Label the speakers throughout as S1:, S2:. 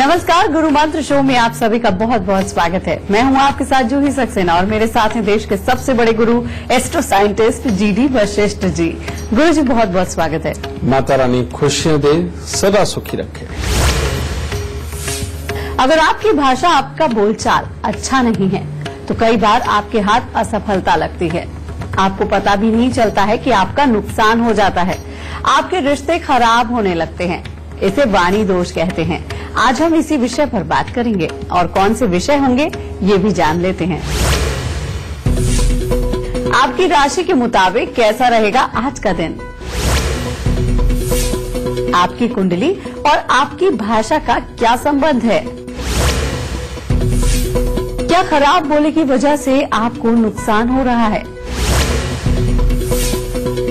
S1: नमस्कार, गुरु मंत्र शो में आप सभी का बहुत बहुत स्वागत है। मैं हूं आपके साथ जूही सक्सेना और मेरे साथ हैं देश के सबसे बड़े गुरु astro scientist GD Vashishtha ji. गुरु जी बहुत बहुत स्वागत है।
S2: माता रानी खुशियां दे, सदा सुखी रखे।
S1: अगर आपकी भाषा, आपका बोलचाल अच्छा नहीं है तो कई बार आपके हाथ असफलता लगती है। आपको पता भी नहीं चलता है कि आपका नुकसान हो जाता है, आपके रिश्ते खराब होने लगते हैं। इसे वाणी दोष कहते हैं। आज हम इसी विषय पर बात करेंगे और कौन से विषय होंगे ये भी जान लेते हैं। आपकी राशि के मुताबिक कैसा रहेगा आज का दिन, आपकी कुंडली और आपकी भाषा का क्या संबंध है, क्या खराब बोले की वजह से आपको नुकसान हो रहा है,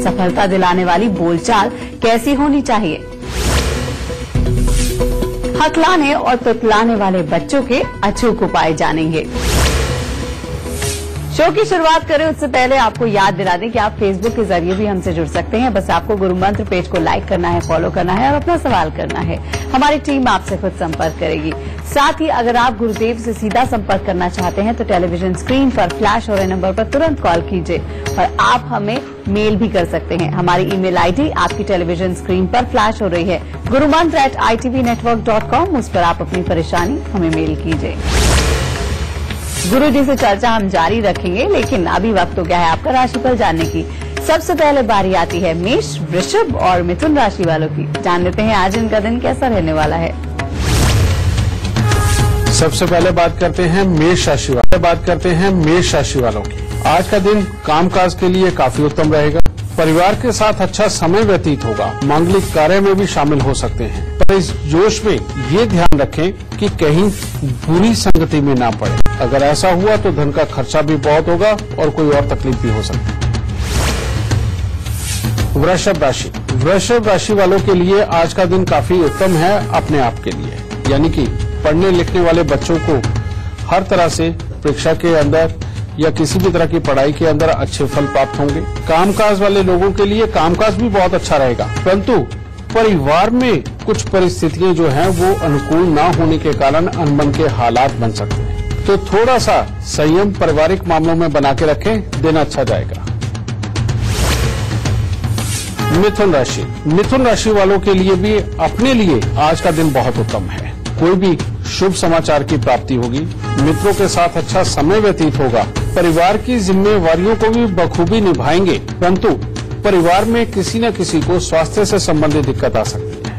S1: सफलता दिलाने वाली बोलचाल कैसी होनी चाहिए, हकलाने और तुतलाने वाले बच्चों के अचूक उपाय जानेंगे। शो की शुरुआत करें उससे पहले आपको याद दिला दें कि आप फेसबुक के जरिए भी हमसे जुड़ सकते हैं। बस आपको गुरु मंत्र पेज को लाइक करना है, फॉलो करना है और अपना सवाल करना है। हमारी टीम आपसे खुद संपर्क करेगी। साथ ही अगर आप गुरुदेव से सीधा संपर्क करना चाहते हैं तो टेलीविजन स्क्रीन पर फ्लैश हो रहे नंबर पर तुरंत कॉल कीजिए और आप हमें मेल भी कर सकते हैं। हमारी ईमेल आईडी आपकी टेलीविजन स्क्रीन पर फ्लैश हो रही है, gurumantra@itvnetwork.com। उस पर आप अपनी परेशानी हमें मेल कीजिए। गुरु जी से चर्चा हम जारी रखेंगे, लेकिन अभी वक्त हो गया है आपका राशिफल जानने की। सबसे पहले बारी आती है मेष, वृषभ और मिथुन राशि वालों की। जान लेते हैं आज इनका दिन कैसा रहने वाला है।
S2: सबसे पहले बात करते हैं मेष राशि वालों की। आज का दिन कामकाज के लिए काफी उत्तम रहेगा। परिवार के साथ अच्छा समय व्यतीत होगा। मांगलिक कार्य में भी शामिल हो सकते हैं, पर इस जोश में ये ध्यान रखें कि कहीं बुरी संगति में ना पड़े। अगर ऐसा हुआ तो धन का खर्चा भी बहुत होगा और कोई और तकलीफ भी हो सकती है। वृषभ राशि वालों के लिए आज का दिन काफी उत्तम है अपने आप के लिए, यानी कि पढ़ने लिखने वाले बच्चों को हर तरह से परीक्षा के अंदर या किसी भी तरह की पढ़ाई के अंदर अच्छे फल प्राप्त होंगे। कामकाज वाले लोगों के लिए कामकाज भी बहुत अच्छा रहेगा, परंतु परिवार में कुछ परिस्थितियां जो हैं वो अनुकूल न होने के कारण अनबन के हालात बन सकते हैं। तो थोड़ा सा संयम पारिवारिक मामलों में बना के रखें, दिन अच्छा जाएगा। मिथुन राशि वालों के लिए भी अपने लिए आज का दिन बहुत उत्तम है। कोई भी शुभ समाचार की प्राप्ति होगी, मित्रों के साथ अच्छा समय व्यतीत होगा, परिवार की जिम्मेवारियों को भी बखूबी निभाएंगे, परंतु परिवार में किसी न किसी को स्वास्थ्य से संबंधित दिक्कत आ सकती है।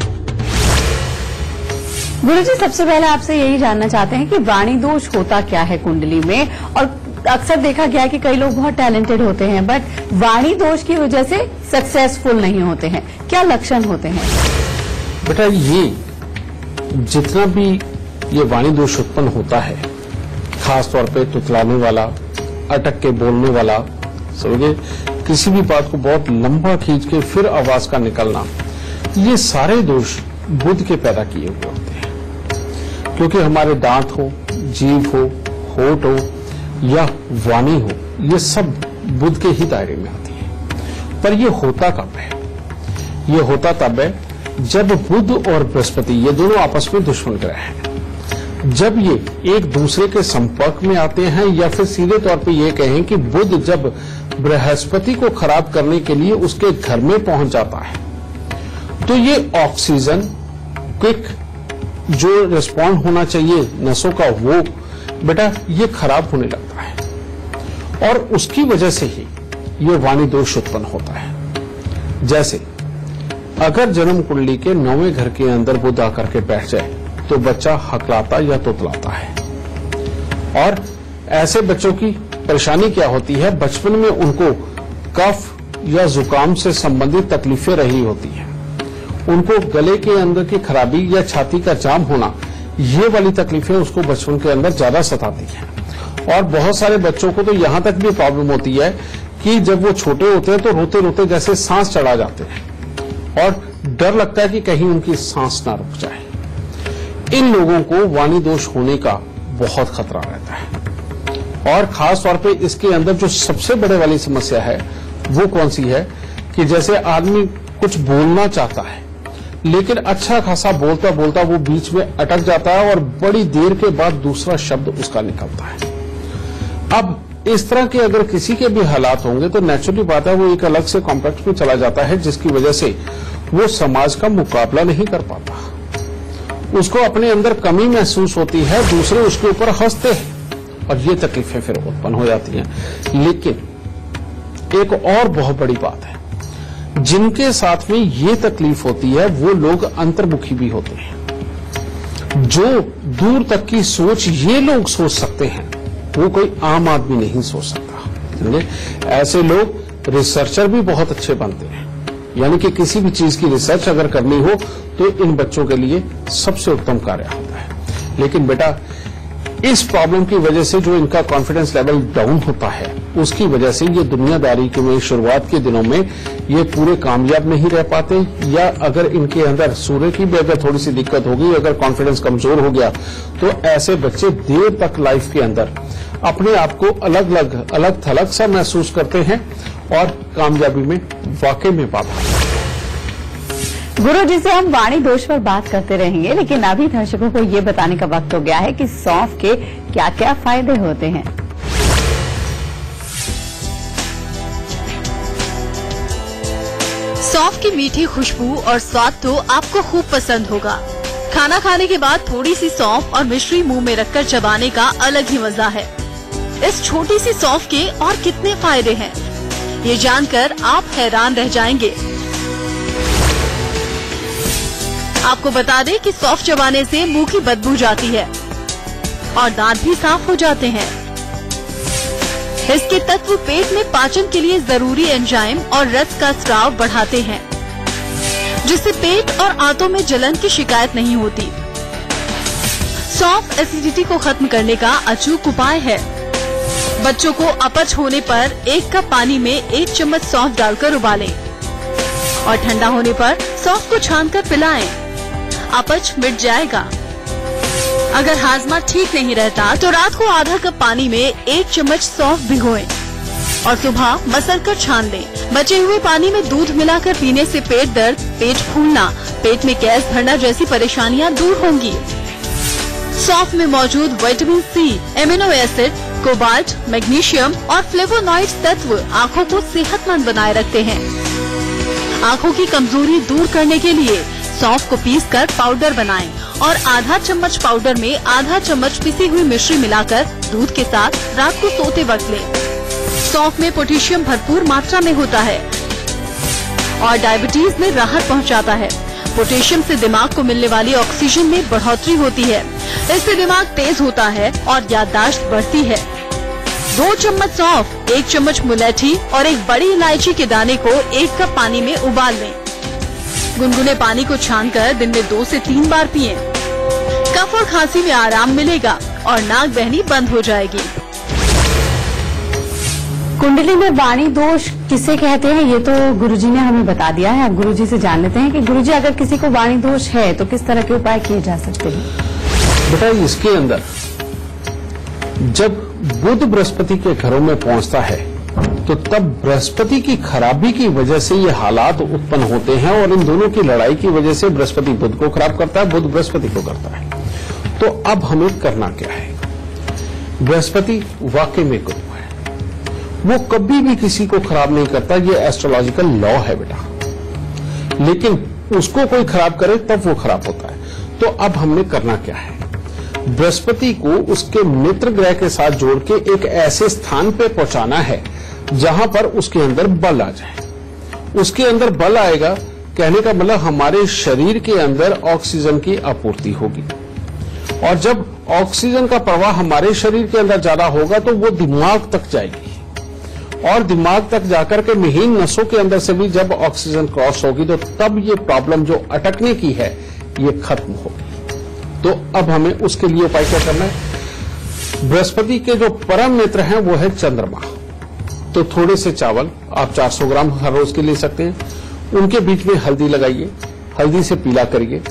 S1: गुरु जी सबसे पहले आपसे यही जानना चाहते हैं कि वाणी दोष होता क्या है कुंडली में, और अक्सर देखा गया है कि कई लोग बहुत टैलेंटेड होते हैं बट वाणी दोष की वजह से सक्सेसफुल नहीं होते हैं। क्या लक्षण होते हैं?
S2: बेटा, ये जितना भी ये वाणी दोष उत्पन्न होता है, खास तौर पे तुतलाने वाला, अटक के बोलने वाला, समझे, किसी भी बात को बहुत लंबा खींच के फिर आवाज का निकलना, ये सारे दोष बुध के पैदा किए हुए होते हैं। क्योंकि हमारे दांत हो, जीभ हो, होठ हो या वाणी हो, ये सब बुध के ही दायरे में आती है। पर ये होता कब है? ये होता तब है जब बुध और बृहस्पति, ये दोनों आपस में दुश्मन ग्रह हैं। जब ये एक दूसरे के संपर्क में आते हैं, या फिर सीधे तौर पे ये कहें कि बुध जब बृहस्पति को खराब करने के लिए उसके घर में पहुंच जाता है, तो ये ऑक्सीजन क्विक जो रिस्पॉन्ड होना चाहिए नसों का, वो बेटा ये खराब होने लगता है और उसकी वजह से ही ये वाणी दोष उत्पन्न होता है। जैसे अगर जन्म कुंडली के 9वें घर के अंदर बुध आकर के बैठ जाए तो बच्चा हकलाता या तुतलाता है। और ऐसे बच्चों की परेशानी क्या होती है, बचपन में उनको कफ या जुकाम से संबंधित तकलीफें रही होती हैं, उनको गले के अंदर की खराबी या छाती का जाम होना, ये वाली तकलीफें उसको बचपन के अंदर ज्यादा सताती हैं। और बहुत सारे बच्चों को तो यहां तक भी प्रॉब्लम होती है कि जब वो छोटे होते हैं तो रोते रोते जैसे सांस चढ़ा जाते हैं और डर लगता है कि कहीं उनकी सांस ना रुक जाए। इन लोगों को वाणी दोष होने का बहुत खतरा रहता है। और खास तौर पे इसके अंदर जो सबसे बड़े वाली समस्या है वो कौन सी है कि जैसे आदमी कुछ बोलना चाहता है लेकिन अच्छा खासा बोलता बोलता वो बीच में अटक जाता है और बड़ी देर के बाद दूसरा शब्द उसका निकलता है। अब इस तरह के अगर किसी के भी हालात होंगे तो नेचुरली बात है वो एक अलग से कॉम्प्लेक्स में चला जाता है, जिसकी वजह से वो समाज का मुकाबला नहीं कर पाता, उसको अपने अंदर कमी महसूस होती है, दूसरे उसके ऊपर हंसते हैं और ये तकलीफें फिर उत्पन्न हो जाती हैं। लेकिन एक और बहुत बड़ी बात है, जिनके साथ में ये तकलीफ होती है वो लोग अंतर्मुखी भी होते हैं। जो दूर तक की सोच ये लोग सोच सकते हैं वो कोई आम आदमी नहीं सोच सकता। समझे? ऐसे लोग रिसर्चर भी बहुत अच्छे बनते हैं, यानी कि किसी भी चीज की रिसर्च अगर करनी हो तो इन बच्चों के लिए सबसे उत्तम कार्य होता है। लेकिन बेटा इस प्रॉब्लम की वजह से जो इनका कॉन्फिडेंस लेवल डाउन होता है, उसकी वजह से ये दुनियादारी के में शुरुआत के दिनों में ये पूरे कामयाब नहीं रह पाते, या अगर इनके अंदर सूर्य की भी अगर थोड़ी सी दिक्कत होगी, अगर कॉन्फिडेंस कमजोर हो गया तो ऐसे बच्चे देर तक लाइफ के अंदर अपने आप को अलग थलग सा महसूस करते हैं और कामयाबी में वाकई में बाधा।
S1: गुरु जी से हम वाणी दोष पर बात करते रहेंगे, लेकिन अभी दर्शकों को ये बताने का वक्त हो गया है कि सौंफ के क्या क्या फायदे होते हैं।
S3: सौंफ की मीठी खुशबू और स्वाद तो आपको खूब पसंद होगा। खाना खाने के बाद थोड़ी सी सौंफ और मिश्री मुंह में रखकर चबाने का अलग ही मजा है। इस छोटी सी सौंफ के और कितने फायदे हैं, ये जानकर आप हैरान रह जाएंगे। आपको बता दें कि सौंफ चबाने से मुंह की बदबू जाती है और दांत भी साफ हो जाते हैं। इसके तत्व पेट में पाचन के लिए जरूरी एंजाइम और रस का स्राव बढ़ाते हैं, जिससे पेट और आंतों में जलन की शिकायत नहीं होती। सौंफ एसिडिटी को खत्म करने का अचूक उपाय है। बच्चों को अपच होने पर 1 कप पानी में 1 चम्मच सौंफ डालकर उबालें और ठंडा होने पर सौंफ को छानकर पिलाएं। अपच मिट जाएगा। अगर हाजमा ठीक नहीं रहता तो रात को आधा कप पानी में 1 चम्मच सौंफ भिगोएं और सुबह मसलकर छान लें। बचे हुए पानी में दूध मिलाकर पीने से पेट दर्द, पेट फूलना, पेट में गैस भरना जैसी परेशानियां दूर होंगी। सौंफ में मौजूद vitamin C, amino acid, cobalt, magnesium और फ्लेवोनॉइड्स तत्व आँखों को सेहतमंद बनाए रखते हैं। आँखों की कमजोरी दूर करने के लिए सौंफ को पीसकर पाउडर बनाएं और आधा चम्मच पाउडर में आधा चम्मच पिसी हुई मिश्री मिलाकर दूध के साथ रात को सोते वक्त लें। सौंफ में पोटेशियम भरपूर मात्रा में होता है और डायबिटीज में राहत पहुंचाता है। पोटेशियम से दिमाग को मिलने वाली ऑक्सीजन में बढ़ोतरी होती है, इससे दिमाग तेज होता है और याददाश्त बढ़ती है। 2 चम्मच सौंफ, 1 चम्मच मुलैठी और 1 बड़ी इलायची के दाने को 1 कप पानी में उबाल लें। गुनगुने पानी को छानकर दिन में 2 से 3 बार पिएं। कफ और खांसी में आराम मिलेगा और नाक बहनी बंद हो जाएगी।
S1: कुंडली में वाणी दोष किसे कहते हैं ये तो गुरुजी ने हमें बता दिया है। अब गुरुजी से जान लेते हैं कि गुरुजी अगर किसी को वाणी दोष है तो किस तरह के उपाय किए जा सकते हैं।
S2: बेटा इसके अंदर जब बुध बृहस्पति के घरों में पहुंचता है तो तब बृहस्पति की खराबी की वजह से ये हालात उत्पन्न होते हैं और इन दोनों की लड़ाई की वजह से बृहस्पति बुध को खराब करता है, बुध बृहस्पति को करता है। तो अब हमें करना क्या है? बृहस्पति वाकई में गुरु है, वो कभी भी किसी को खराब नहीं करता, ये एस्ट्रोलॉजिकल लॉ है बेटा। लेकिन उसको कोई खराब करे तब वो खराब होता है। तो अब हमने करना क्या है? बृहस्पति को उसके मित्र ग्रह के साथ जोड़ के एक ऐसे स्थान पे पहुंचाना है जहां पर उसके अंदर बल आ जाए। उसके अंदर बल आएगा, कहने का मतलब हमारे शरीर के अंदर ऑक्सीजन की आपूर्ति होगी और जब ऑक्सीजन का प्रवाह हमारे शरीर के अंदर ज्यादा होगा तो वो दिमाग तक जाएगी और दिमाग तक जाकर के महीन नसों के अंदर से भी जब ऑक्सीजन क्रॉस होगी तो तब ये प्रॉब्लम जो अटकने की है ये खत्म होगी। तो अब हमें उसके लिए उपाय क्या करना है? बृहस्पति के जो परम मित्र हैं वो है चंद्रमा। तो थोड़े से चावल आप 400 ग्राम हर रोज के ले सकते हैं, उनके बीच में हल्दी लगाइए, हल्दी से पीला करिए।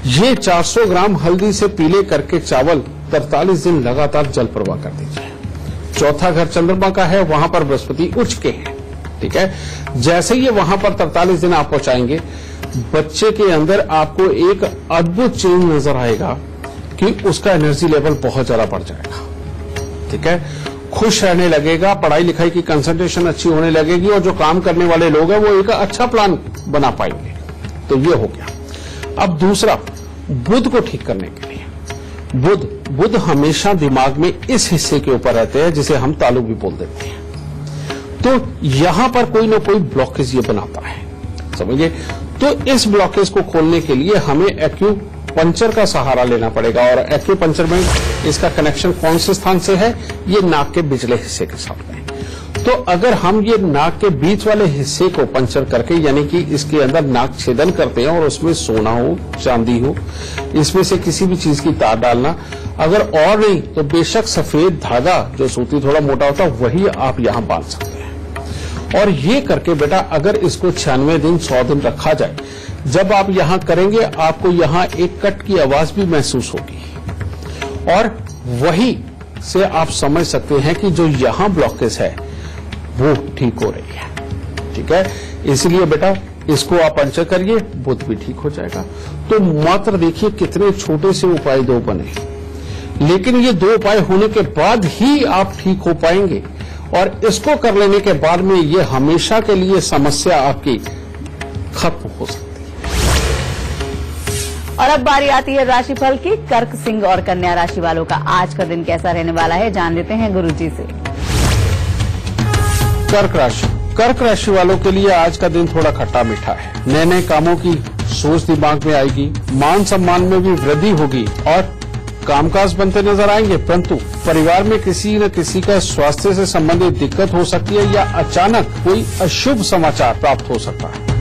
S2: ये 400 ग्राम हल्दी से पीले करके चावल 43 दिन लगातार जल प्रवाह कर दीजिए। चौथा घर चंद्रमा का है, वहां पर बृहस्पति उच्च के हैं, ठीक है। जैसे ही वहां पर 43 दिन आप पहुंचाएंगे, बच्चे के अंदर आपको एक अद्भुत चेंज नजर आएगा कि उसका एनर्जी लेवल बहुत ज्यादा बढ़ जाएगा। ठीक है, खुश रहने लगेगा, पढ़ाई लिखाई की कंसंट्रेशन अच्छी होने लगेगी और जो काम करने वाले लोग हैं वो एक अच्छा प्लान बना पाएंगे। तो ये हो गया। अब दूसरा, बुध को ठीक करने के लिए, बुध हमेशा दिमाग में इस हिस्से के ऊपर रहते हैं जिसे हम तालु भी बोल देते हैं। तो यहां पर कोई ना कोई ब्लॉकेज ये बनाता है, समझिए। तो इस ब्लॉकेज को खोलने के लिए हमें एक्यूपंक्चर का सहारा लेना पड़ेगा। और एक्यूपंक्चर में इसका कनेक्शन कौन से स्थान से है? ये नाक के बिचले हिस्से के साथ है। तो अगर हम ये नाक के बीच वाले हिस्से को पंक्चर करके, यानी कि इसके अंदर नाक छेदन करते हैं और उसमें सोना हो, चांदी हो, इसमें से किसी भी चीज की तार डालना, अगर और नहीं तो बेशक सफेद धागा जो सूती थोड़ा मोटा होता है वही आप यहां बांध सकते हैं। और ये करके बेटा अगर इसको 96 दिन 100 दिन रखा जाए, जब आप यहां करेंगे आपको यहां एक कट की आवाज भी महसूस होगी और वही से आप समझ सकते हैं कि जो यहां ब्लॉकेज है वो ठीक हो रही है। ठीक है, इसलिए बेटा इसको आप पंक्चर करिए, बुध भी ठीक हो जाएगा। तो मात्र देखिए कितने छोटे से उपाय दो बने, लेकिन ये दो उपाय होने के बाद ही आप ठीक हो पाएंगे। और इसको कर लेने के बाद में ये हमेशा के लिए समस्या आपकी खत्म हो सकती है।
S1: और अब बारी आती है राशिफल की। कर्क, सिंह और कन्या राशि वालों का आज का दिन कैसा रहने वाला है, जान लेते हैं गुरुजी से।
S2: कर्क राशि वालों के लिए आज का दिन थोड़ा खट्टा मीठा है। नए नए कामों की सोच दिमाग में आएगी, मान सम्मान में भी वृद्धि होगी और कामकाज बनते नजर आएंगे। परंतु परिवार में किसी न किसी का स्वास्थ्य से संबंधित दिक्कत हो सकती है या अचानक कोई अशुभ समाचार प्राप्त हो सकता है।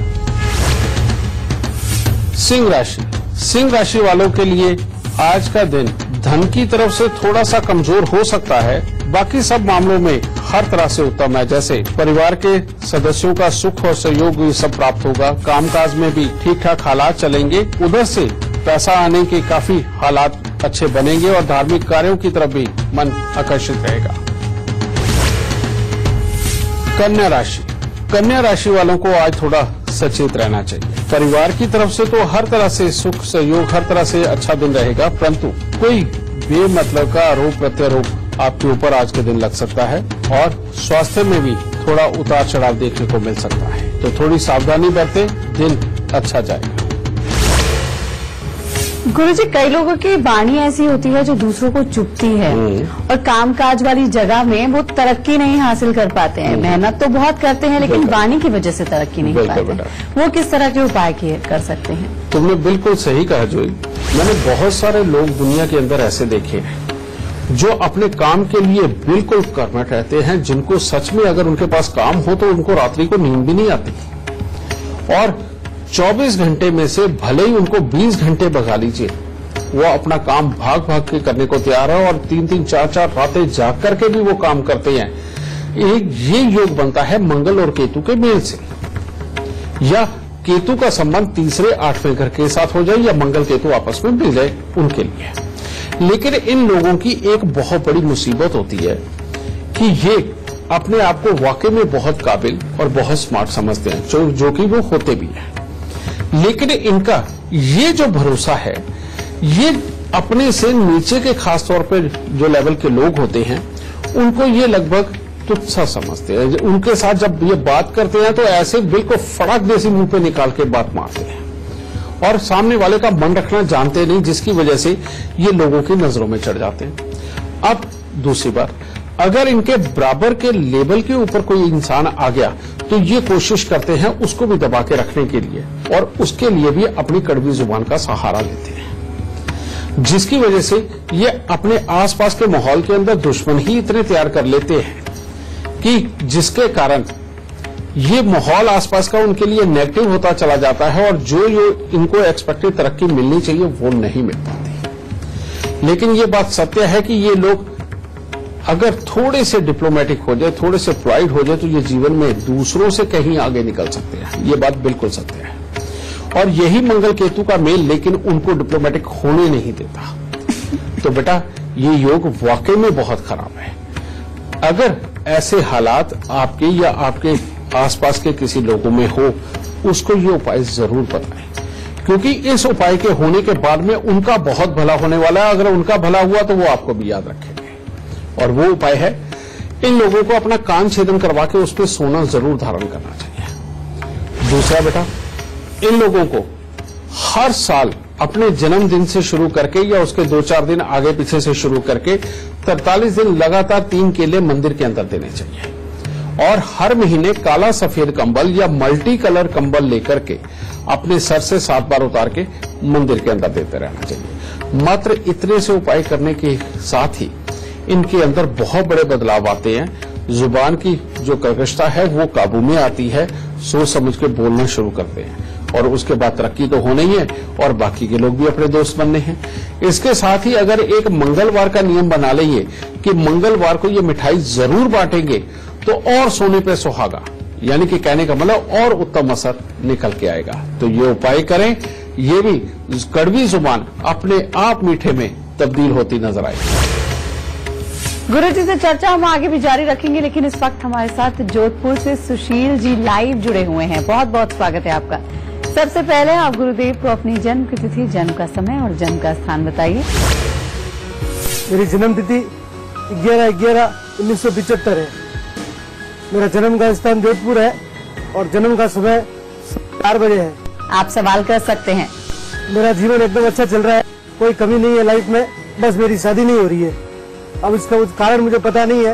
S2: सिंह राशि वालों के लिए आज का दिन धन की तरफ से थोड़ा सा कमजोर हो सकता है, बाकी सब मामलों में हर तरह से उत्तम है। जैसे परिवार के सदस्यों का सुख और सहयोग ये सब प्राप्त होगा, कामकाज में भी ठीक ठाक हालात चलेंगे, उधर से पैसा आने के काफी हालात अच्छे बनेंगे और धार्मिक कार्यों की तरफ भी मन आकर्षित रहेगा। कन्या राशि वालों को आज थोड़ा सचेत रहना चाहिए। परिवार की तरफ से तो हर तरह से सुख सहयोग, हर तरह से अच्छा दिन रहेगा, परंतु कोई बेमतलब का आरोप प्रत्यारोप आपके ऊपर आज के दिन लग सकता है और स्वास्थ्य में भी थोड़ा उतार चढ़ाव देखने को मिल सकता है। तो थोड़ी सावधानी बरतें, दिन अच्छा जाएगा।
S1: गुरुजी, कई लोगों की वाणी ऐसी होती है जो दूसरों को चुभती है और कामकाज वाली जगह में वो तरक्की नहीं हासिल कर पाते हैं। मेहनत तो बहुत करते हैं लेकिन वाणी की वजह से तरक्की नहीं पाते। वो किस तरह के उपाय कर सकते हैं?
S2: तुमने बिल्कुल सही कहा जोई। मैंने बहुत सारे लोग दुनिया के अंदर ऐसे देखे हैं जो अपने काम के लिए बिल्कुल कर्मठ रहते हैं, जिनको सच में अगर उनके पास काम हो तो उनको रात्रि को नींद भी नहीं आती और 24 घंटे में से भले ही उनको 20 घंटे भगा लीजिए, वो अपना काम भाग भाग के करने को तैयार है और 3-3, 4-4 रातें जाग करके भी वो काम करते हैं। ये योग बनता है मंगल और केतु के मेल से, या केतु का संबंध तीसरे 8वें घर के साथ हो जाए या मंगल केतु आपस में मिल जाए उनके लिए। लेकिन इन लोगों की एक बहुत बड़ी मुसीबत होती है कि ये अपने आप को वाकई में बहुत काबिल और बहुत स्मार्ट समझते हैं, जो कि वो होते भी हैं। लेकिन इनका ये जो भरोसा है, ये अपने से नीचे के खास तौर पर जो लेवल के लोग होते हैं उनको ये लगभग तुच्छ सा समझते हैं। उनके साथ जब ये बात करते हैं तो ऐसे बिल्कुल फड़क जैसी मुंह पे निकाल के बात मारते हैं और सामने वाले का मन रखना जानते नहीं, जिसकी वजह से ये लोगों की नजरों में चढ़ जाते हैं। अब दूसरी बात, अगर इनके बराबर के लेवल के ऊपर कोई इंसान आ गया तो ये कोशिश करते हैं उसको भी दबा के रखने के लिए और उसके लिए भी अपनी कड़वी जुबान का सहारा लेते हैं, जिसकी वजह से ये अपने आसपास के माहौल के अंदर दुश्मन ही इतने तैयार कर लेते हैं कि जिसके कारण ये माहौल आसपास का उनके लिए नेगेटिव होता चला जाता है और जो इनको एक्सपेक्टेड तरक्की मिलनी चाहिए वो नहीं मिल पाती। लेकिन ये बात सत्य है कि ये लोग अगर थोड़े से डिप्लोमेटिक हो जाए, थोड़े से पोलाइट हो जाए तो ये जीवन में दूसरों से कहीं आगे निकल सकते हैं। ये बात बिल्कुल सत्य है और यही मंगल केतु का मेल लेकिन उनको डिप्लोमेटिक होने नहीं देता। तो बेटा ये योग वाकई में बहुत खराब है। अगर ऐसे हालात आपके या आपके आसपास के किसी लोगों में हो उसको ये उपाय जरूर बताएं, क्योंकि इस उपाय के होने के बाद में उनका बहुत भला होने वाला है। अगर उनका भला हुआ तो वो आपको भी याद रखेंगे। और वो उपाय है, इन लोगों को अपना कान छेदन करवा के उस पर सोना जरूर धारण करना चाहिए। दूसरा बेटा, इन लोगों को हर साल अपने जन्मदिन से शुरू करके या उसके 2-4 दिन आगे पीछे से शुरू करके 43 दिन लगातार 3 केले मंदिर के अंदर देने चाहिए। और हर महीने काला सफेद कंबल या मल्टी कलर कंबल लेकर के अपने सर से 7 बार उतार के मंदिर के अंदर देते रहना चाहिए। मात्र इतने से उपाय करने के साथ ही इनके अंदर बहुत बड़े बदलाव आते हैं। जुबान की जो कर्कशता है वो काबू में आती है, सोच समझ के बोलना शुरू करते हैं और उसके बाद तरक्की तो होना ही है और बाकी के लोग भी अपने दोस्त बनने हैं। इसके साथ ही अगर एक मंगलवार का नियम बना लेंगे कि मंगलवार को ये मिठाई जरूर बांटेंगे तो और सोने पे सुहागा, यानी कि कहने का मतलब और उत्तम असर निकल के आएगा। तो ये उपाय करें, ये भी कड़वी जुबान अपने आप मीठे में तब्दील होती नजर आएगी।
S1: गुरुजी से चर्चा हम आगे भी जारी रखेंगे, लेकिन इस वक्त हमारे साथ जोधपुर से सुशील जी लाइव जुड़े हुए हैं। बहुत बहुत स्वागत है आपका। सबसे पहले आप गुरुदेव को अपनी जन्म की तिथि, जन्म का समय और जन्म का स्थान बताइए।
S4: मेरी जन्म तिथि 11/11/1975 है। मेरा जन्म का स्थान जोधपुर है और जन्म का समय 4 बजे है।
S1: आप सवाल कर सकते हैं।
S4: मेरा जीवन एकदम अच्छा चल रहा है, कोई कमी नहीं है लाइफ में, बस मेरी शादी नहीं हो रही है। अब इसका कुछ कारण मुझे पता नहीं है।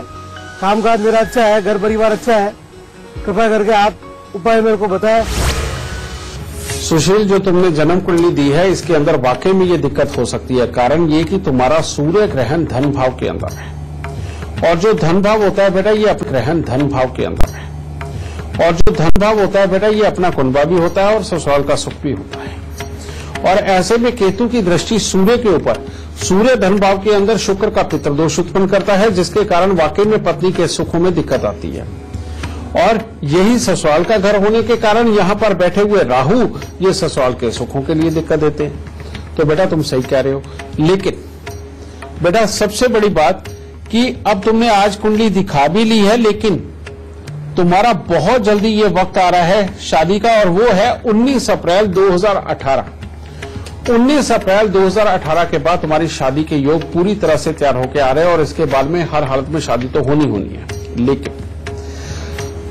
S4: कामकाज मेरा अच्छा है, घर परिवार अच्छा है, कृपया करके आप उपाय मेरे को बताएं।
S2: सुशील, जो तुमने जन्म कुंडली दी है इसके अंदर वाकई में ये दिक्कत हो सकती है। कारण ये कि तुम्हारा सूर्य ग्रहण धन भाव के अंदर है और जो धन भाव होता है बेटा ये अपना ग्रहण धन भाव के अंदर है और जो धन भाव होता है बेटा ये अपना कुंडा भी होता है और ससुराल का सुख भी होता है। और ऐसे में केतु की दृष्टि सूर्य के ऊपर, सूर्य धन भाव के अंदर शुक्र का पितृदोष उत्पन्न करता है, जिसके कारण वाकई में पत्नी के सुखों में दिक्कत आती है। और यही ससुराल का घर होने के कारण यहां पर बैठे हुए राहु ये ससुराल के सुखों के लिए दिक्कत देते हैं। तो बेटा तुम सही कह रहे हो, लेकिन बेटा सबसे बड़ी बात कि अब तुमने आज कुंडली दिखा भी ली है, लेकिन तुम्हारा बहुत जल्दी ये वक्त आ रहा है शादी का, और वो है 19 अप्रैल 2018। 19 अप्रैल 2018 के बाद तुम्हारी शादी के योग पूरी तरह से तैयार होकर आ रहे हैं और इसके बाद में हर हालत में शादी तो होनी है। लेकिन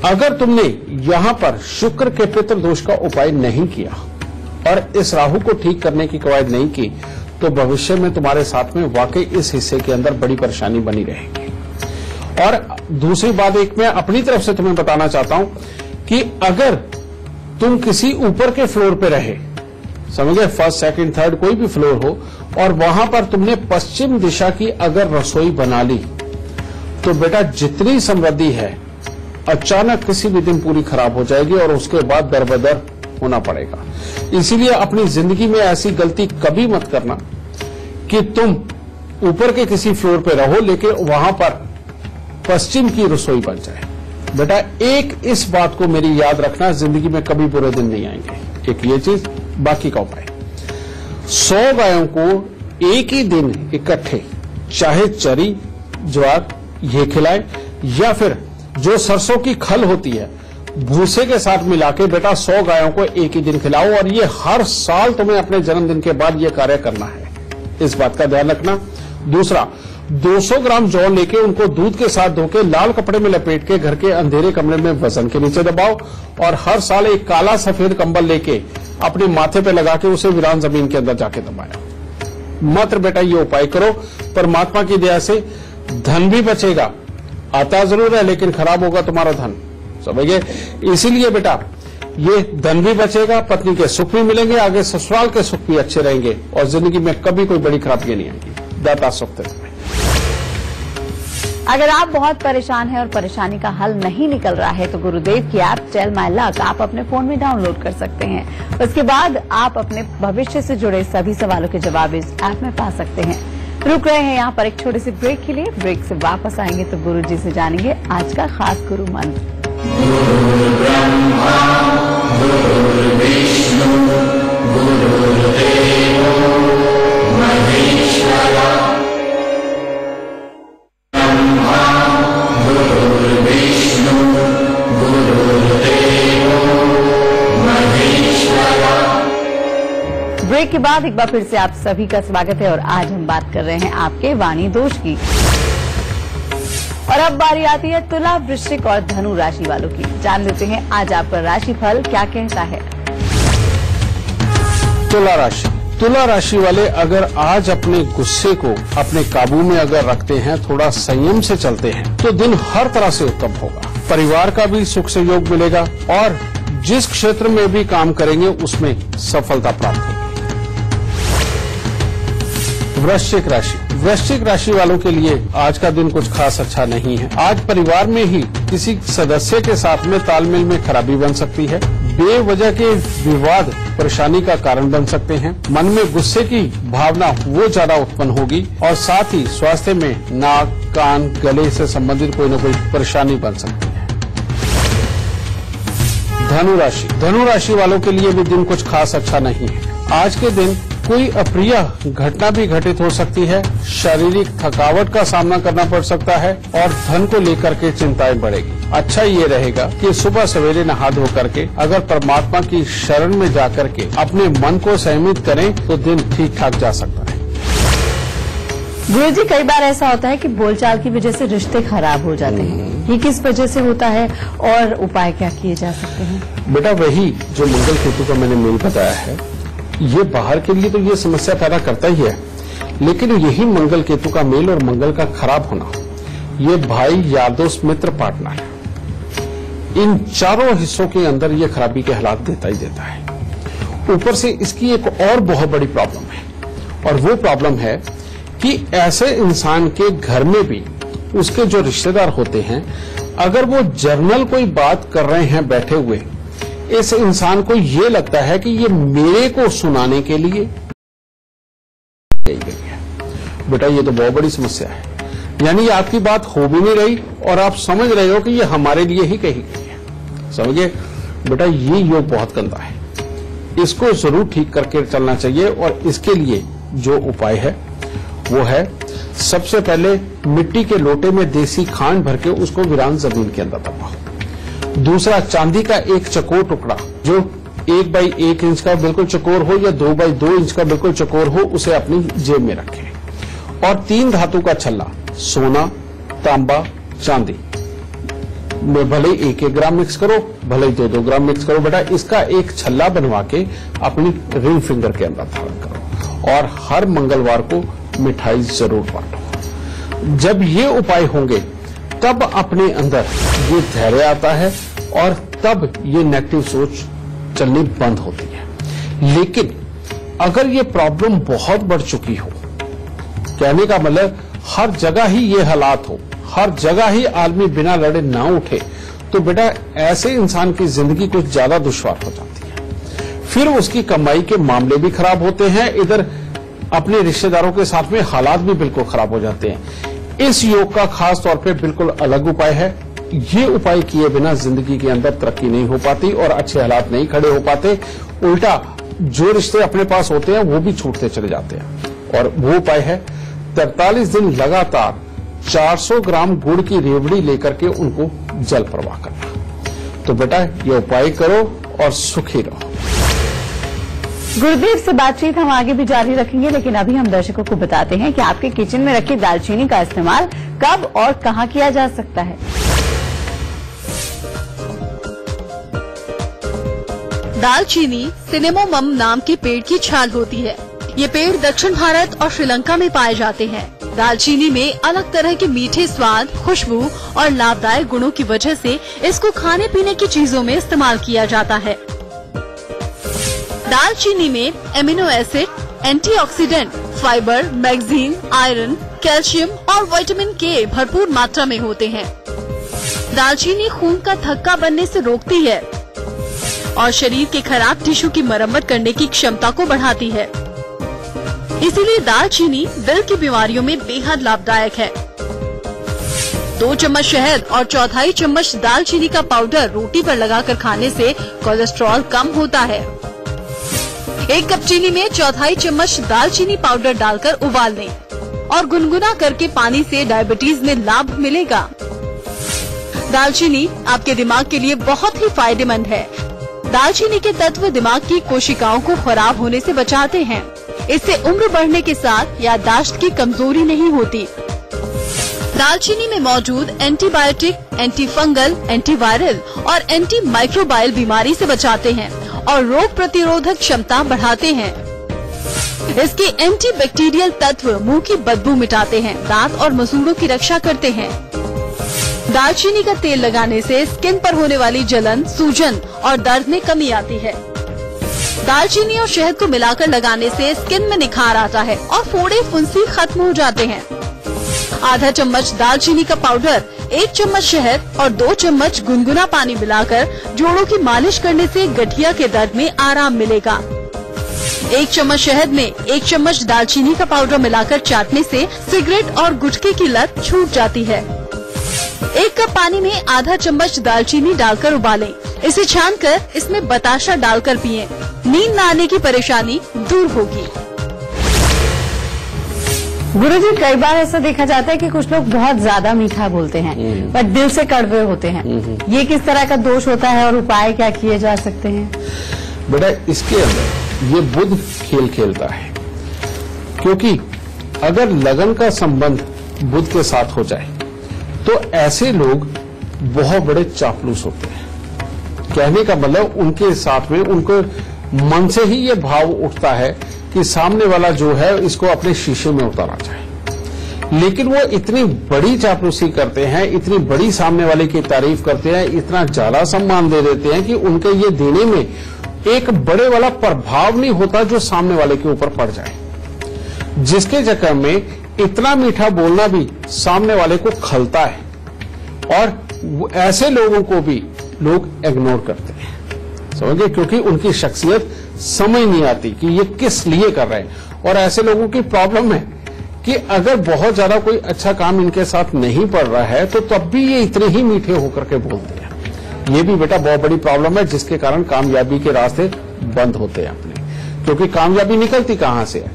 S2: अगर तुमने यहां पर शुक्र के पितृदोष का उपाय नहीं किया और इस राहु को ठीक करने की कवायद नहीं की तो भविष्य में तुम्हारे साथ में वाकई इस हिस्से के अंदर बड़ी परेशानी बनी रहेगी। और दूसरी बात एक मैं अपनी तरफ से तुम्हें बताना चाहता हूं कि अगर तुम किसी ऊपर के फ्लोर पे रहे, समझे, फर्स्ट सेकंड थर्ड कोई भी फ्लोर हो, और वहां पर तुमने पश्चिम दिशा की अगर रसोई बना ली तो बेटा जितनी समृद्धि है अचानक किसी भी दिन पूरी खराब हो जाएगी और उसके बाद दरबदर होना पड़ेगा। इसीलिए अपनी जिंदगी में ऐसी गलती कभी मत करना कि तुम ऊपर के किसी फ्लोर पे रहो लेकिन वहां पर पश्चिम की रसोई बन जाए। बेटा एक इस बात को मेरी याद रखना, जिंदगी में कभी बुरे दिन नहीं आएंगे। एक ये चीज, बाकी का उपाय 100 गायों को एक ही दिन इकट्ठे चाहे चरी ज्वार ये खिलाए या फिर जो सरसों की खल होती है भूसे के साथ मिला के बेटा 100 गायों को एक ही दिन खिलाओ, और ये हर साल तुम्हें अपने जन्मदिन के बाद ये कार्य करना है, इस बात का ध्यान रखना। दूसरा, 200 ग्राम जौ लेके उनको दूध के साथ धोके लाल कपड़े में लपेट के घर के अंधेरे कमरे में वजन के नीचे दबाओ, और हर साल एक काला सफेद कंबल लेके अपने माथे पे लगा के उसे वीरान जमीन के अंदर जाके दबाया। मात्र बेटा ये उपाय करो, परमात्मा की दया से धन भी बचेगा, आता जरूर है लेकिन खराब होगा तुम्हारा धन, समझिए। इसीलिए बेटा ये धन भी बचेगा, पत्नी के सुख भी मिलेंगे, आगे ससुराल के सुख भी अच्छे रहेंगे और जिंदगी में कभी कोई बड़ी खराबी नहीं आएगी। दाता सुख।
S1: अगर आप बहुत परेशान हैं और परेशानी का हल नहीं निकल रहा है तो गुरुदेव की ऐप टेल माय लक आप अपने फोन में डाउनलोड कर सकते हैं। उसके बाद आप अपने भविष्य से जुड़े सभी सवालों के जवाब इस ऐप में पा सकते हैं। रुक रहे हैं यहाँ पर एक छोटे से ब्रेक के लिए। ब्रेक से वापस आएंगे तो गुरु जी से जानेंगे आज का खास गुरु मंत्र। बाद एक बार फिर से आप सभी का स्वागत है और आज हम बात कर रहे हैं आपके वाणी दोष की। और अब बारी आती है तुला, वृश्चिक और धनु राशि वालों की। जान लेते हैं आज आपका राशिफल क्या कहता है।
S2: तुला राशि वाले अगर आज अपने गुस्से को अपने काबू में अगर रखते हैं, थोड़ा संयम से चलते हैं, तो दिन हर तरह से उत्तम होगा। परिवार का भी सुख सहयोग मिलेगा और जिस क्षेत्र में भी काम करेंगे उसमें सफलता प्राप्त होगी। वृश्चिक राशि वालों के लिए आज का दिन कुछ खास अच्छा नहीं है। आज परिवार में ही किसी सदस्य के साथ में तालमेल में खराबी बन सकती है। बेवजह के विवाद परेशानी का कारण बन सकते हैं। मन में गुस्से की भावना वो ज्यादा उत्पन्न होगी और साथ ही स्वास्थ्य में नाक, कान, गले से संबंधित कोई न कोई परेशानी बन सकती है। धनु राशि वालों के लिए भी दिन कुछ खास अच्छा नहीं है। आज के दिन कोई अप्रिय घटना भी घटित हो सकती है। शारीरिक थकावट का सामना करना पड़ सकता है और धन को लेकर के चिंताएं बढ़ेगी। अच्छा ये रहेगा कि सुबह सवेरे नहा धो करके अगर परमात्मा की शरण में जाकर के अपने मन को संयमित करें तो दिन ठीक ठाक जा सकता है।
S1: गुरुजी, कई बार ऐसा होता है कि बोलचाल की वजह से रिश्ते खराब हो जाते हैं। ये किस वजह से होता है और उपाय क्या किए जा सकते हैं?
S2: बेटा, वही जो मंगल केतु का मैंने मेल बताया है, ये बाहर के लिए तो ये समस्या पैदा करता ही है, लेकिन यही मंगल केतु का मेल और मंगल का खराब होना, ये भाई, यार, दोस्त, मित्र, पार्टनर, इन चारों हिस्सों के अंदर ये खराबी के हालात देता ही देता है। ऊपर से इसकी एक और बहुत बड़ी प्रॉब्लम है और वो प्रॉब्लम है कि ऐसे इंसान के घर में भी उसके जो रिश्तेदार होते हैं, अगर वो जर्नल कोई बात कर रहे हैं बैठे हुए, इस इंसान को ये लगता है कि ये मेरे को सुनाने के लिए कही गई है। बेटा, ये तो बहुत बड़ी समस्या है। यानी आपकी बात हो भी नहीं रही और आप समझ रहे हो कि ये हमारे लिए ही कही गई है। समझिए बेटा, ये योग बहुत गंदा है। इसको जरूर ठीक करके चलना चाहिए और इसके लिए जो उपाय है वो है, सबसे पहले मिट्टी के लोटे में देसी खांड भर के उसको वीरान जमीन के अंदर दबाओ। दूसरा, चांदी का एक चकोर टुकड़ा जो 1 बाई 1 इंच का बिल्कुल चकोर हो या 2 बाई 2 इंच का बिल्कुल चकोर हो, उसे अपनी जेब में रखें। और 3 धातु का छल्ला, सोना, तांबा, चांदी में भले 1-1 ग्राम मिक्स करो, भले 2-2 ग्राम मिक्स करो। बेटा, इसका एक छल्ला बनवा के अपनी रिंग फिंगर के अंदर धारण करो और हर मंगलवार को मिठाई जरूर बांटो। जब ये उपाय होंगे तब अपने अंदर ये धैर्य आता है और तब ये नेगेटिव सोच चलनी बंद होती है। लेकिन अगर ये प्रॉब्लम बहुत बढ़ चुकी हो, कहने का मतलब हर जगह ही ये हालात हो, हर जगह ही आदमी बिना लड़े ना उठे, तो बेटा ऐसे इंसान की जिंदगी कुछ ज्यादा दुश्वार हो जाती है। फिर उसकी कमाई के मामले भी खराब होते हैं, इधर अपने रिश्तेदारों के साथ में हालात भी बिल्कुल खराब हो जाते हैं। इस योग का खास तौर पे बिल्कुल अलग उपाय है। ये उपाय किए बिना जिंदगी के अंदर तरक्की नहीं हो पाती और अच्छे हालात नहीं खड़े हो पाते। उल्टा जो रिश्ते अपने पास होते हैं वो भी छूटते चले जाते हैं। और वो उपाय है 43 दिन लगातार 400 ग्राम गुड़ की रेवड़ी लेकर के उनको जल प्रवाह करना। तो बेटा, ये उपाय करो और सुखी रहो।
S1: गुरुदेव से बातचीत हम आगे भी जारी रखेंगे, लेकिन अभी हम दर्शकों को बताते हैं कि आपके किचन में रखी दालचीनी का इस्तेमाल कब और कहां किया जा सकता है।
S3: दालचीनी सिनेमोमम नाम के पेड़ की छाल होती है। ये पेड़ दक्षिण भारत और श्रीलंका में पाए जाते हैं। दालचीनी में अलग तरह के मीठे स्वाद, खुशबू और लाभदायक गुणों की वजह से इसको खाने पीने की चीजों में इस्तेमाल किया जाता है। दालचीनी में amino acid, antioxidant, fibre, manganese, iron, calcium और विटामिन के भरपूर मात्रा में होते हैं। दालचीनी खून का थक्का बनने से रोकती है और शरीर के खराब टिश्यू की मरम्मत करने की क्षमता को बढ़ाती है। इसीलिए दालचीनी दिल की बीमारियों में बेहद लाभदायक है। 2 चम्मच शहद और 1/4 चम्मच दालचीनी का पाउडर रोटी पर लगाकर खाने से कोलेस्ट्रॉल कम होता है। 1 कप चीनी में 1/4 चम्मच दालचीनी पाउडर डालकर उबाल लें और गुनगुना करके पानी से डायबिटीज में लाभ मिलेगा। दालचीनी आपके दिमाग के लिए बहुत ही फायदेमंद है। दालचीनी के तत्व दिमाग की कोशिकाओं को खराब होने से बचाते हैं। इससे उम्र बढ़ने के साथ याददाश्त की कमजोरी नहीं होती। दालचीनी में मौजूद एंटीबायोटिक, एंटी फंगल, एंटीवायरल और एंटी माइक्रोबायल बीमारी से बचाते हैं और रोग प्रतिरोधक क्षमता बढ़ाते हैं। इसके एंटी बैक्टीरियल तत्व मुंह की बदबू मिटाते हैं, दांत और मसूड़ों की रक्षा करते हैं। दालचीनी का तेल लगाने से स्किन पर होने वाली जलन, सूजन और दर्द में कमी आती है। दालचीनी और शहद को मिलाकर लगाने से स्किन में निखार आता है और फोड़े फुंसी खत्म हो जाते हैं। आधा चम्मच दालचीनी का पाउडर, 1 चम्मच शहद और 2 चम्मच गुनगुना पानी मिलाकर जोड़ों की मालिश करने से गठिया के दर्द में आराम मिलेगा। 1 चम्मच शहद में 1 चम्मच दालचीनी का पाउडर मिलाकर चाटने से सिगरेट और गुटखे की लत छूट जाती है। 1 कप पानी में आधा चम्मच दालचीनी डालकर उबालें। इसे छानकर इसमें बताशा डालकर पिएं। नींद न आने की परेशानी दूर होगी।
S1: गुरुजी, कई बार ऐसा देखा जाता है कि कुछ लोग बहुत ज्यादा मीठा बोलते हैं पर दिल से कड़वे होते हैं। ये किस तरह का दोष होता है और उपाय क्या किए जा सकते हैं?
S2: बेटा, इसके अंदर ये बुध खेल खेलता है, क्योंकि अगर लगन का संबंध बुध के साथ हो जाए तो ऐसे लोग बहुत बड़े चापलूस होते हैं। कहने का मतलब उनके साथ में उनको मन से ही ये भाव उठता है कि सामने वाला जो है इसको अपने शीशे में उतारा जाए। लेकिन वो इतनी बड़ी चापलूसी करते हैं, इतनी बड़ी सामने वाले की तारीफ करते हैं, इतना ज्यादा सम्मान दे देते हैं कि उनके ये देने में एक बड़े वाला प्रभाव नहीं होता जो सामने वाले के ऊपर पड़ जाए, जिसके चक्कर में इतना मीठा बोलना भी सामने वाले को खलता है और ऐसे लोगों को भी लोग इग्नोर करते हैं, समझे, क्योंकि उनकी शख्सियत समझ नहीं आती कि ये किस लिए कर रहे हैं। और ऐसे लोगों की प्रॉब्लम है कि अगर बहुत ज्यादा कोई अच्छा काम इनके साथ नहीं पड़ रहा है तो तब भी ये इतने ही मीठे होकर के बोलते हैं। ये भी बेटा बहुत बड़ी प्रॉब्लम है, जिसके कारण कामयाबी के रास्ते बंद होते हैं अपने, क्योंकि कामयाबी निकलती कहां से है?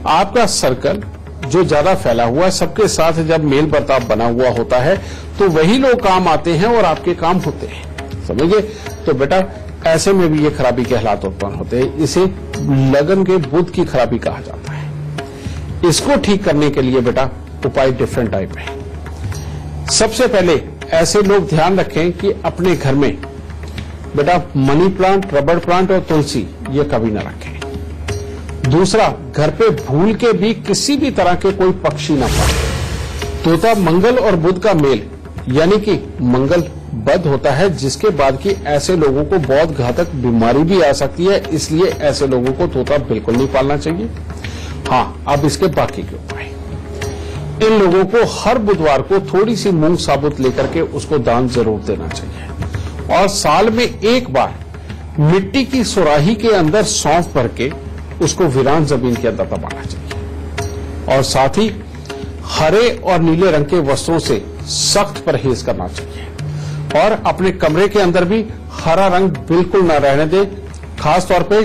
S2: आपका सर्कल जो ज्यादा फैला हुआ है, सबके साथ जब मेल बर्ताव बना हुआ होता है तो वही लोग काम आते हैं और आपके काम होते हैं, समझिए। तो बेटा ऐसे में भी ये खराबी के हालात उत्पन्न होते हैं। इसे लगन के बुध की खराबी कहा जाता है। इसको ठीक करने के लिए बेटा उपाय डिफरेंट टाइप है। सबसे पहले ऐसे लोग ध्यान रखें कि अपने घर में बेटा मनी प्लांट, रबड़ प्लांट और तुलसी ये कभी ना रखें। दूसरा, घर पे भूल के भी किसी भी तरह के कोई पक्षी ना पाले। तोता मंगल और बुध का मेल यानी कि मंगल बद होता है, जिसके बाद की ऐसे लोगों को बहुत घातक बीमारी भी आ सकती है। इसलिए ऐसे लोगों को तोता बिल्कुल नहीं पालना चाहिए। हाँ, अब इसके बाकी के उपाय, इन लोगों को हर बुधवार को थोड़ी सी मूंग साबुत लेकर के उसको दान जरूर देना चाहिए और साल में एक बार मिट्टी की सुराही के अंदर सौंफ भर के उसको वीरान जमीन के अंदर दबाना चाहिए और साथ ही हरे और नीले रंग के वस्त्रों से सख्त परहेज करना चाहिए और अपने कमरे के अंदर भी हरा रंग बिल्कुल न रहने दे, खास तौर पे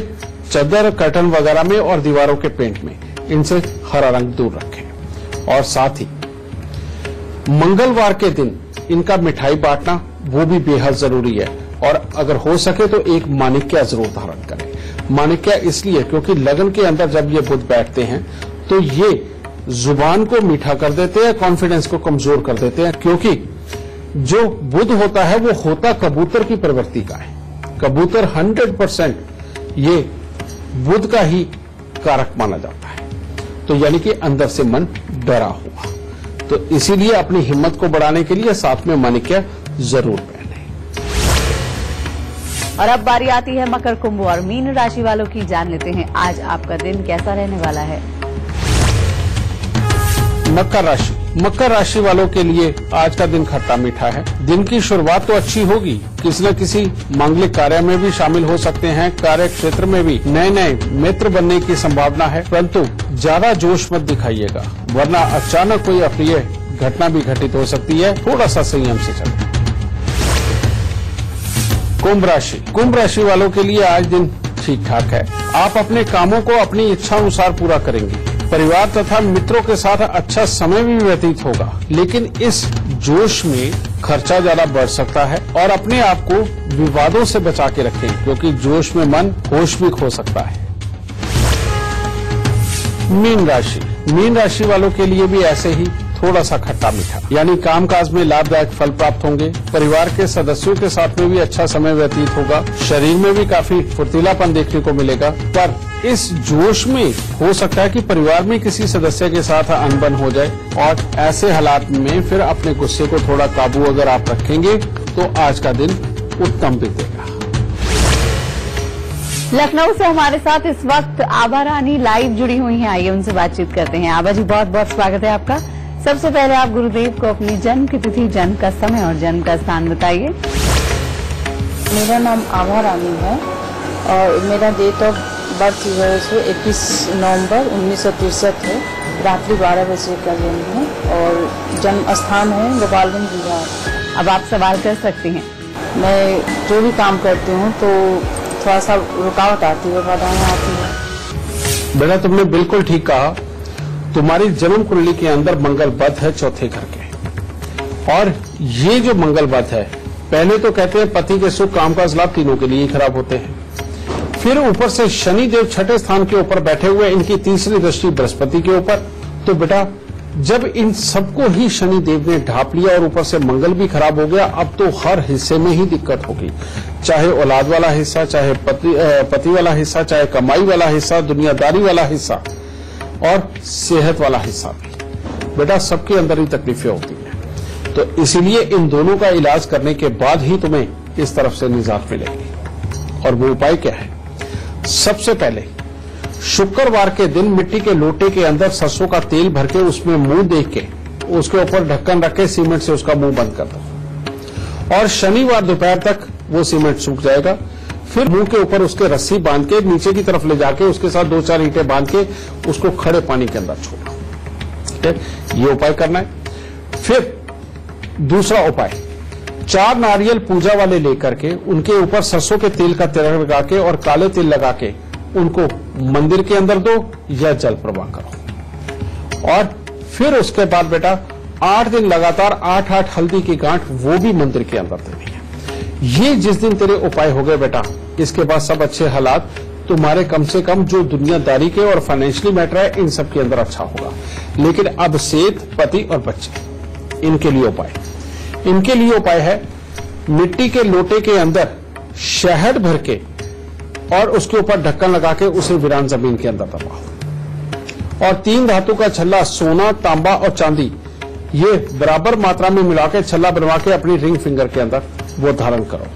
S2: चादर, कर्टन वगैरह में और दीवारों के पेंट में इनसे हरा रंग दूर रखें। और साथ ही मंगलवार के दिन इनका मिठाई बांटना वो भी बेहद जरूरी है और अगर हो सके तो एक माणिक्या जरूर धारण करें। माणिक्या इसलिए क्योंकि लगन के अंदर जब ये बुध बैठते हैं तो ये जुबान को मीठा कर देते हैं, कॉन्फिडेंस को कमजोर कर देते हैं, क्योंकि जो बुध होता है वो होता कबूतर की प्रवृत्ति का है। कबूतर 100% ये बुध का ही कारक माना जाता है, तो यानी कि अंदर से मन डरा हुआ। तो इसीलिए अपनी हिम्मत को बढ़ाने के लिए साथ में माणिक्या जरूर पहने।
S1: और अब बारी आती है मकर, कुंभ और मीन राशि वालों की। जान लेते हैं आज आपका दिन कैसा रहने वाला है।
S2: मकर राशि वालों के लिए आज का दिन खट्टा मीठा है। दिन की शुरुआत तो अच्छी होगी, किसी न किसी मांगलिक कार्य में भी शामिल हो सकते हैं। कार्य क्षेत्र में भी नए नए मित्र बनने की संभावना है, परंतु ज्यादा जोश मत दिखाइएगा, वरना अचानक कोई अप्रिय घटना भी घटित हो सकती है। थोड़ा सा संयम से चलें। कुंभ राशि वालों के लिए आज दिन ठीक ठाक है। आप अपने कामों को अपनी इच्छा अनुसार पूरा करेंगे परिवार तथा मित्रों के साथ अच्छा समय भी व्यतीत होगा, लेकिन इस जोश में खर्चा ज्यादा बढ़ सकता है और अपने आप को विवादों से बचा के रखें, क्योंकि जोश में मन होश भी खो सकता है। मीन राशि वालों के लिए भी ऐसे ही थोड़ा सा खट्टा मीठा, यानी कामकाज में लाभदायक फल प्राप्त होंगे। परिवार के सदस्यों के साथ में भी अच्छा समय व्यतीत होगा। शरीर में भी काफी फुर्तीलापन देखने को मिलेगा, पर इस जोश में हो सकता है कि परिवार में किसी सदस्य के साथ अनबन हो जाए और ऐसे हालात में फिर अपने गुस्से को थोड़ा काबू अगर आप रखेंगे तो आज का दिन उत्तम बीतेगा।
S1: लखनऊ से हमारे साथ इस वक्त आभा रानी लाइव जुड़ी हुई हैं। आइए उनसे बातचीत करते हैं। आभा जी, बहुत बहुत स्वागत है आपका। सबसे पहले आप गुरुदेव को अपनी जन्म की तिथि, जन्म का समय और जन्म का स्थान बताइए।
S5: मेरा नाम आभा रानी है और मेरा डेट ऑफ बर्थ जो है 21 नवंबर 1963 है। रात्रि 12 बजे का जन्म है और जन्म स्थान है गोपालगंज बिहार।
S1: अब आप सवाल कर सकती हैं।
S5: मैं जो भी काम करती हूँ तो थोड़ा सा रुकावट आती है, बाधाएं आती है।
S2: बेटा, तुमने बिल्कुल ठीक कहा। तुम्हारी जन्म कुंडली के अंदर मंगल बध है चौथे घर के, और ये जो मंगल बध है, पहले तो कहते हैं पति के सुख, कामकाज, लाभ तीनों के लिए ही खराब होते हैं। फिर ऊपर से शनि देव छठे स्थान के ऊपर बैठे हुए, इनकी तीसरी दृष्टि बृहस्पति के ऊपर। तो बेटा, जब इन सबको ही शनि देव ने ढाप लिया और ऊपर से मंगल भी खराब हो गया, अब तो हर हिस्से में ही दिक्कत होगी, चाहे औलाद वाला हिस्सा, चाहे पति वाला हिस्सा, चाहे कमाई वाला हिस्सा, दुनियादारी वाला हिस्सा और सेहत वाला हिस्सा भी। बेटा, सबके अंदर ही तकलीफें होती हैं, तो इसीलिए इन दोनों का इलाज करने के बाद ही तुम्हें इस तरफ से निजात मिलेगी। और वो उपाय क्या है? सबसे पहले शुक्रवार के दिन मिट्टी के लोटे के अंदर सरसों का तेल भर के उसमें मुंह देख के उसके ऊपर ढक्कन रख के सीमेंट से उसका मुंह बंद कर दो, और शनिवार दोपहर तक वो सीमेंट सूख जाएगा। फिर मुंह के ऊपर उसके रस्सी बांध के नीचे की तरफ ले जाके उसके साथ 2-4 ईंटें बांध के उसको खड़े पानी के अंदर छोड़ो। ठीक है, ये उपाय करना है। फिर दूसरा उपाय, 4 नारियल पूजा वाले लेकर के उनके ऊपर सरसों के तेल का तिलक लगा के और काले तिल लगा के उनको मंदिर के अंदर दो या जल प्रवाह करो। और फिर उसके बाद बेटा 8 दिन लगातार 8-8 हल्दी की गांठ वो भी मंदिर के अंदर देनी है। ये जिस दिन तेरे उपाय हो गए बेटा, इसके बाद सब अच्छे हालात तुम्हारे कम से कम जो दुनियादारी के और फाइनेंशियली मैटर है इन सब के अंदर अच्छा होगा। लेकिन अब सेहत, पति और बच्चे, इनके लिए उपाय है मिट्टी के लोटे के अंदर शहद भर के और उसके ऊपर ढक्कन लगा के उसे वीरान जमीन के अंदर दबाओ, और 3 धातु का छल्ला, सोना, तांबा और चांदी, ये बराबर मात्रा में मिला के छल्ला बनवा के अपनी रिंग फिंगर के अंदर वो धारण करो,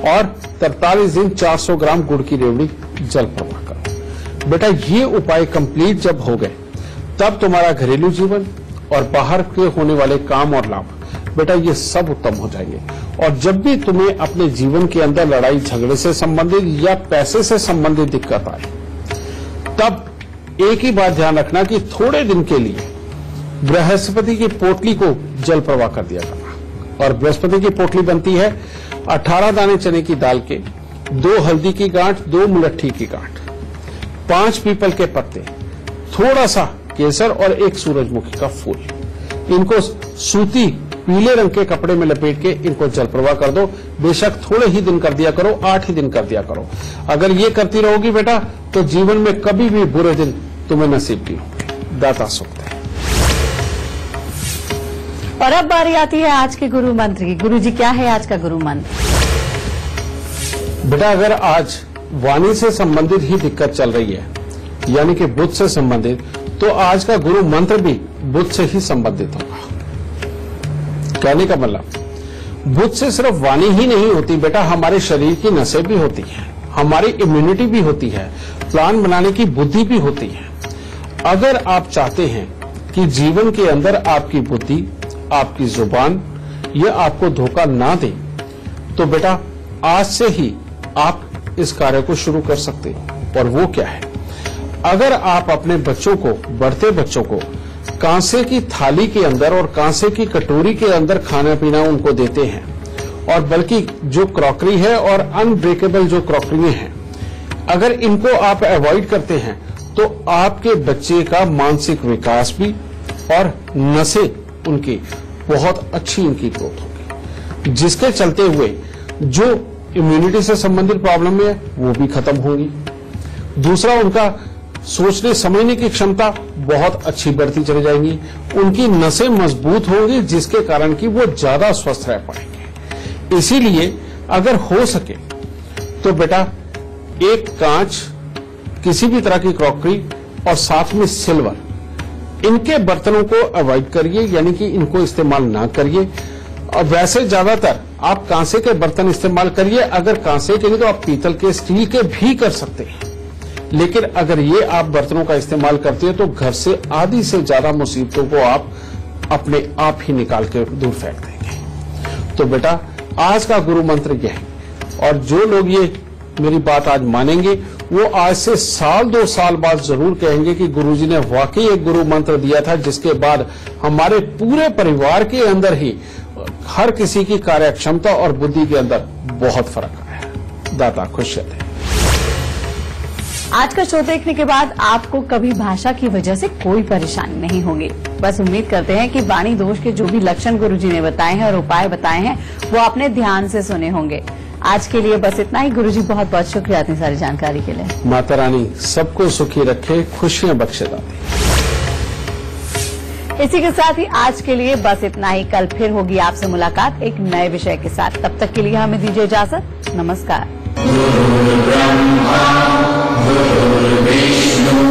S2: और 43 दिन 400 ग्राम गुड़ की रेवड़ी जल प्रवाह करो। बेटा, ये उपाय कंप्लीट जब हो गए तब तुम्हारा घरेलू जीवन और बाहर के होने वाले काम और लाभ, बेटा ये सब उत्तम हो जाएंगे। और जब भी तुम्हें अपने जीवन के अंदर लड़ाई झगड़े से संबंधित या पैसे से संबंधित दिक्कत आए, तब एक ही बात ध्यान रखना कि थोड़े दिन के लिए बृहस्पति की पोटली को जल प्रवाह कर दिया करना। और बृहस्पति की पोटली बनती है 18 दाने चने की दाल के, 2 हल्दी की गांठ, 2 मुलट्ठी की गांठ, 5 पीपल के पत्ते, थोड़ा सा केसर और 1 सूरजमुखी का फूल। इनको सूती पीले रंग के कपड़े में लपेट के इनको जल प्रवाह कर दो। बेशक थोड़े ही दिन कर दिया करो, 8 ही दिन कर दिया करो। अगर ये करती रहोगी बेटा तो जीवन में कभी भी बुरे दिन तुम्हें नसीब नहीं होंगे। दाता सुख है।
S1: और अब बारी आती है आज के गुरु मंत्र की। गुरु जी, क्या है आज का गुरु मंत्र?
S2: बेटा, अगर आज वाणी से संबंधित ही दिक्कत चल रही है, यानी कि बुध से संबंधित, तो आज का गुरु मंत्र भी बुध से ही संबंधित होगा। कहने का मतलब, बुध से सिर्फ वाणी ही नहीं होती बेटा, हमारे शरीर की नसें भी होती हैं, हमारी इम्यूनिटी भी होती है, प्लान बनाने की बुद्धि भी होती है। अगर आप चाहते हैं कि जीवन के अंदर आपकी बुद्धि, आपकी जुबान ये आपको धोखा ना दे, तो बेटा आज से ही आप इस कार्य को शुरू कर सकते हो। और वो क्या है? अगर आप अपने बच्चों को, बढ़ते बच्चों को कांसे की थाली के अंदर और कांसे की कटोरी के अंदर खाना पीना उनको देते हैं, और बल्कि जो क्रॉकरी है और अनब्रेकेबल जो क्रॉकरी हैं, अगर इनको आप अवॉइड करते हैं तो आपके बच्चे का मानसिक विकास भी और नसें उनकी बहुत अच्छी इनकी ग्रोथ होगी, जिसके चलते हुए जो इम्यूनिटी से संबंधित प्रॉब्लम है वो भी खत्म होगी। दूसरा, उनका सोचने समझने की क्षमता बहुत अच्छी बढ़ती चली जाएंगी, उनकी नसें मजबूत होंगी, जिसके कारण कि वो ज्यादा स्वस्थ रह पाएंगे। इसीलिए अगर हो सके तो बेटा एक कांच, किसी भी तरह की क्रॉकरी और साथ में सिल्वर, इनके बर्तनों को अवॉइड करिए, यानी कि इनको इस्तेमाल ना करिए। और वैसे ज्यादातर आप कांसे के बर्तन इस्तेमाल करिए, अगर कांसे के नहीं तो आप पीतल के, स्टील के भी कर सकते हैं। लेकिन अगर ये आप बर्तनों का इस्तेमाल करते हैं तो घर से आधी से ज्यादा मुसीबतों को आप अपने आप ही निकाल के दूर फेंक देंगे। तो बेटा आज का गुरु मंत्र यह है, और जो लोग ये मेरी बात आज मानेंगे वो आज से साल 2 साल बाद जरूर कहेंगे कि गुरुजी ने वाकई एक गुरु मंत्र दिया था, जिसके बाद हमारे पूरे परिवार के अंदर ही हर किसी की कार्य क्षमता और बुद्धि के अंदर बहुत फर्क आया। दाता खुश रहते।
S1: आज का शो देखने के बाद आपको कभी भाषा की वजह से कोई परेशानी नहीं होगी। बस उम्मीद करते हैं कि वाणी दोष के जो भी लक्षण गुरुजी ने बताए हैं और उपाय बताए हैं वो आपने ध्यान से सुने होंगे। आज के लिए बस इतना ही। गुरुजी बहुत बहुत शुक्रिया इतनी सारी जानकारी के लिए।
S2: माता रानी सबको सुखी रखे, खुशियां बख्शे दाती।
S1: इसी के साथ ही आज के लिए बस इतना ही। कल फिर होगी आपसे मुलाकात एक नए विषय के साथ। तब तक के लिए हमें दीजिए इजाजत। नमस्कार।
S6: गुरुर्ब्रह्मा गुरुर्विष्णु